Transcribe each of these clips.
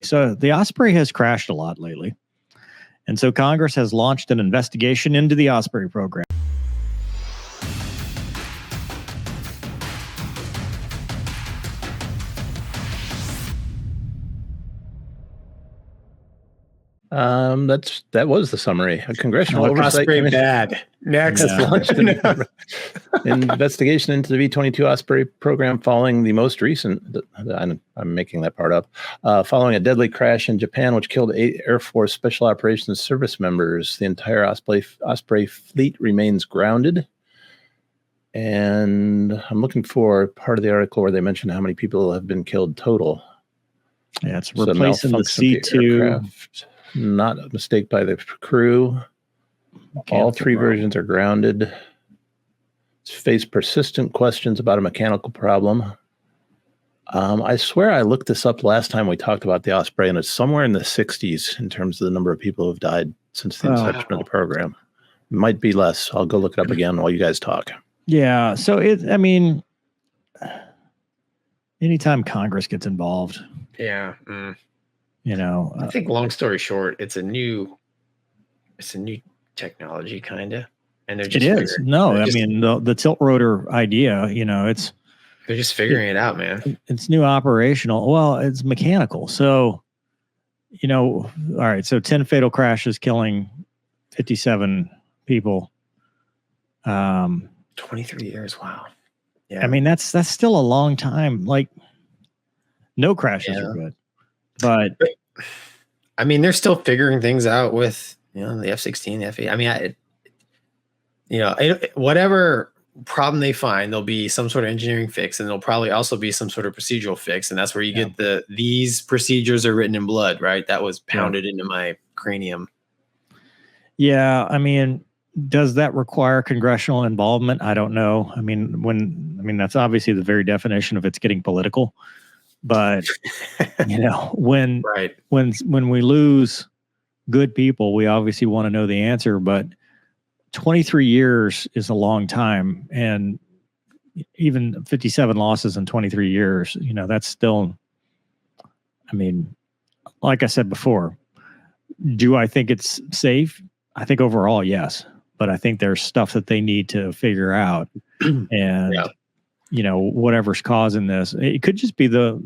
So the Osprey has crashed a lot lately. And so Congress has launched an investigation into the Osprey program. That was the summary. A congressional oversight Osprey bad. Next, launched an investigation into the V-22 Osprey program following the most recent. I'm making that part up. Following a deadly crash in Japan, which killed 8 Air Force Special Operations Service members, the entire Osprey fleet remains grounded. And I'm looking for part of the article where they mention how many people have been killed total. Yeah, it's replacing the C2. Not a mistake by the crew. All 3 versions are grounded. Face persistent questions about a mechanical problem. I swear I looked this up last time we talked about the Osprey, and it's somewhere in the 60s in terms of the number of people who have died since the inception of the program. It might be less. I'll go look it up again while you guys talk. Yeah. So anytime Congress gets involved. Yeah. I think long story short, it's a new technology kind of, and they're just the tilt rotor idea, they're just figuring it out, man. It's new operational. Well, it's mechanical. So, all right. So 10 fatal crashes killing 57 people. 23 years. Wow. Yeah. I mean, that's still a long time. Like, no crashes are good. But I mean, they're still figuring things out with the F-16, the F-8. I mean, whatever problem they find, there'll be some sort of engineering fix, and there'll probably also be some sort of procedural fix, and that's where you get these procedures are written in blood, right? That was pounded into my cranium. Yeah, I mean, does that require congressional involvement? I don't know. I mean, that's obviously the very definition of it's getting political. But when we lose good people, we obviously want to know the answer. But 23 years is a long time, and even 57 losses in 23 years, that's still. I mean, like I said before, do I think it's safe? I think overall, yes, but I think there's stuff that they need to figure out, and. Whatever's causing this, it could just be the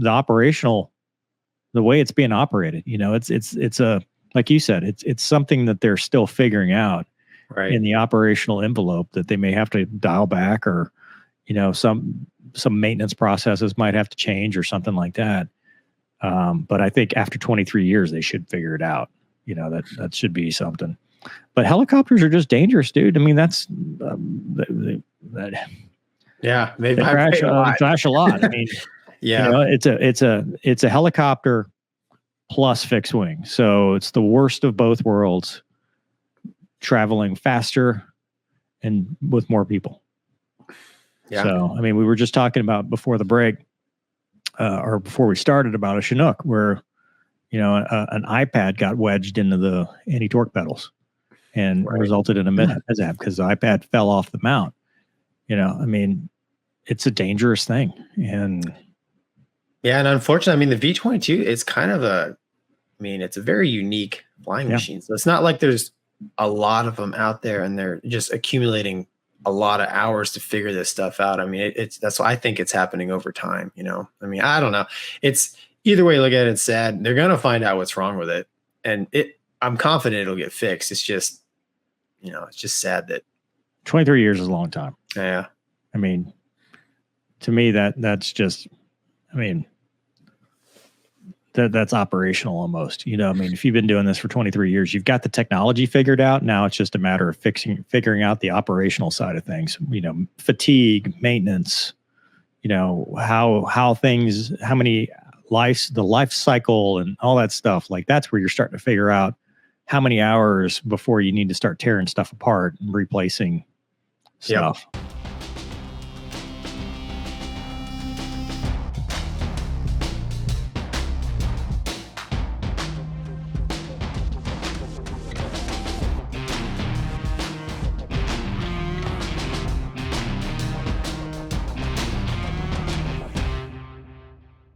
operational, the way it's being operated. It's a, like you said, it's something that they're still figuring out in the operational envelope that they may have to dial back, or, some maintenance processes might have to change or something like that. But I think after 23 years, they should figure it out. That should be something. But helicopters are just dangerous, dude. I mean, that's yeah, they crash a lot. I mean, it's a helicopter plus fixed wing, so it's the worst of both worlds, traveling faster and with more people. Yeah. So, I mean, we were just talking about before the break, or before we started, about a Chinook where, an iPad got wedged into the anti-torque pedals and resulted in a mishap because the iPad fell off the mount. I mean, it's a dangerous thing. And unfortunately, I mean, the V-22 is kind of it's a very unique flying machine. So it's not like there's a lot of them out there and they're just accumulating a lot of hours to figure this stuff out. I mean, that's why I think it's happening over time. I mean, I don't know. It's either way you look at it, it's sad. They're going to find out what's wrong with it. And I'm confident it'll get fixed. It's just, it's just sad that 23 years is a long time. Yeah. I mean, to me, that's just, I mean, that's operational almost. I mean, if you've been doing this for 23 years, you've got the technology figured out. Now it's just a matter of figuring out the operational side of things, fatigue, maintenance, how many the life cycle and all that stuff. Like, that's where you're starting to figure out how many hours before you need to start tearing stuff apart and replacing stuff.